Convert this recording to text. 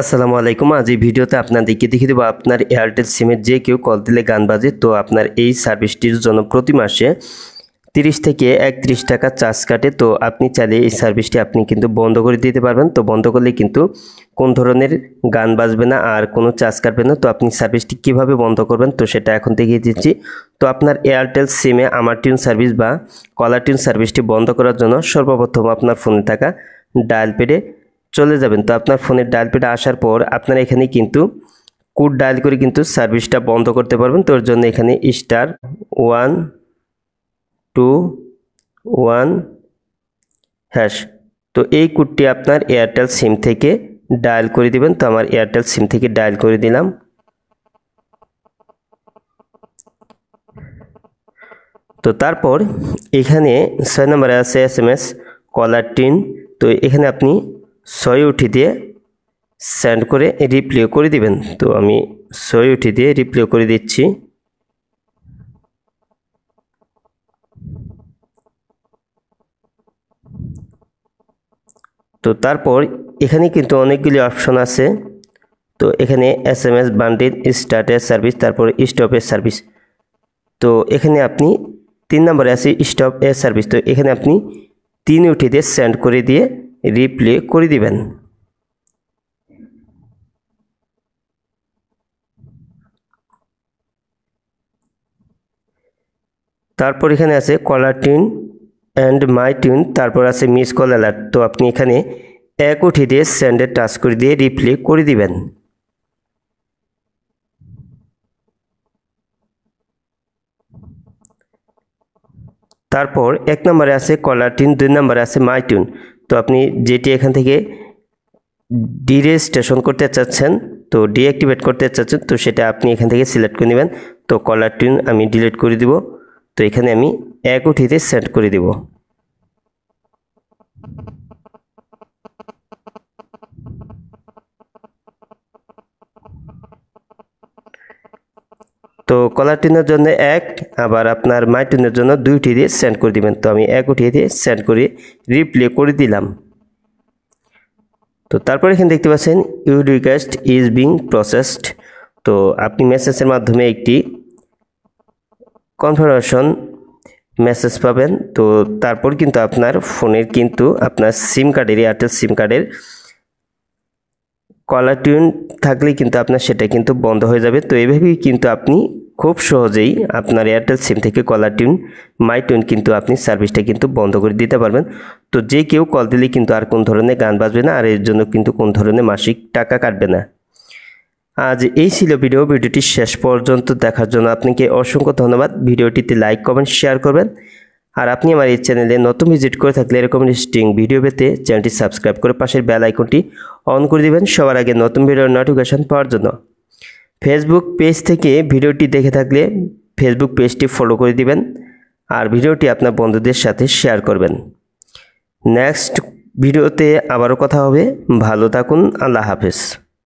আসসালামু আলাইকুম। আজ এই ভিডিওতে আপনাদেরকে দেখিয়ে দেবো আপনার এয়ারটেল সিমের যে কেউ কল দিলে গান বাজে। তো আপনার এই সার্ভিসটির জন্য প্রতি মাসে 30 থেকে 31 টাকা চার্জ কাটে। তো আপনি চাইলে এই সার্ভিসটি আপনি কিন্তু বন্ধ করে দিতে পারবেন। তো বন্ধ করলে কিন্তু কোন ধরনের গান বাজবে না আর কোনো চার্জ কাটবে না। তো আপনি সার্ভিসটি কিভাবে বন্ধ করবেন তো সেটা এখন দেখিয়ে দিচ্ছি। তো আপনার এয়ারটেল সিমে আমার টিউন সার্ভিস বা কলার টিউন সার্ভিসটি বন্ধ করার জন্য সর্বপ্রথম আপনার ফোনে থাকা ডায়াল প্যাডে চলে যাবেন। তো আপনার ফোনের ডায়াল প্যাডে আসার পর আপনারা এখানে কিন্তু কোড ডায়াল করে কিন্তু সার্ভিসটা বন্ধ করতে পারবেন। তো এর জন্য এখানে *121# তো এই কোডটি আপনার এয়ারটেল সিম থেকে ডায়াল করে দিবেন। তো আমার এয়ারটেল সিম থেকে ডায়াল করে দিলাম। তো তারপর এখানে 6 নম্বরে আছে SMS কলার টিউন। তো এখানে আপনি 6 উঠি দিয়ে সেন্ড করে রিপ্লে করে দিবেন। তো আমি 6 উঠি দিয়ে রিপ্লে করে দিচ্ছি। তো তারপর এখানে কিন্তু অনেকগুলি অপশন আছে। তো এখানে SMS বান্ডিল, স্টার্টের সার্ভিস, তারপর স্টপের সার্ভিস। তো এখানে আপনি 3 নম্বরে আছে স্টপ এ সার্ভিস। তো এখানে আপনি 3 উঠি দিয়ে সেন্ড করে দিয়ে রিপ্লে করে দিবেন। তারপর এখানে আছে caller tune and my tune, তারপর আছে মিস কল অ্যালার্ট। তো আপনি এখানে 1 উঠি দিয়ে সেন্ডে টাচ করে দিয়ে রিপ্লে করে দিবেন। তারপর 1 নম্বরে আছে কলার টিউন, 2 নম্বরে আছে মাই টিউন। তো আপনি যেটি এখান থেকে ডিরেজিস্ট্রেশন করতে চাচ্ছেন, তো ডিঅ্যাক্টিভেট করতে চাচ্ছেন, তো সেটা আপনি এখান থেকে সিলেক্ট করে নেবেন। তো কলার টিউন আমি ডিলিট করে দিব। তো এখানে আমি 1 উঠিতে সেন্ড করে দিব। তো কলার টিউনের জন্য 1, আবার আপনার মাই টিউনের জন্য 2 উঠিয়ে দিয়ে সেন্ড করে দিবেন। তো আমি 1 উঠিয়ে দিয়ে সেন্ড করে রিপ্লে করে দিলাম। তো তারপর এখানে দেখতে পাচ্ছেন your request is being processed. তো আপনি মেসেজের মাধ্যমে একটি কনফার্মেশন মেসেজ পাবেন। তো তারপর কিন্তু আপনার ফোনের কিন্তু আপনার সিম কার্ডের, এয়ারটেল সিম কার্ডের কলার টিউন থাকলে কিন্তু আপনার সেটা কিন্তু বন্ধ হয়ে যাবে। তো এইভাবেই কিন্তু আপনি খুব সহজেই আপনার এয়ারটেল সিম থেকে কলার টিউন, মাই টিউন কিন্তু আপনি সার্ভিসটা কিন্তু বন্ধ করে দিতে পারবেন। তো যে কেউ কল দিলে কিন্তু আর কোন ধরনের গান বাজবে না, আর এর জন্য কিন্তু কোন ধরনের মাসিক টাকা কাটবে না। আজ এই ছিল ভিডিওটি শেষ পর্যন্ত দেখার জন্য আপনাকে অসংখ্য ধন্যবাদ। ভিডিওটিতে লাইক, কমেন্ট, শেয়ার করবেন। আর আপনি আমার এই চ্যানেলে নতুন ভিজিট করে থাকলে এরকম ইন্টারেস্টিং ভিডিও পেতে চ্যানেলটি সাবস্ক্রাইব করে পাশের বেল আইকনটি অন করে দিবেন সবার আগে নতুন ভিডিওর নোটিফিকেশন পাওয়ার জন্য। ফেসবুক পেজ থেকে ভিডিওটি দেখে থাকলে ফেসবুক পেজটি ফলো করে দিবেন আর ভিডিওটি আপনার বন্ধুদের সাথে শেয়ার করবেন। নেক্সট ভিডিওতে আবারও কথা হবে। ভালো থাকুন। আল্লাহ হাফেজ।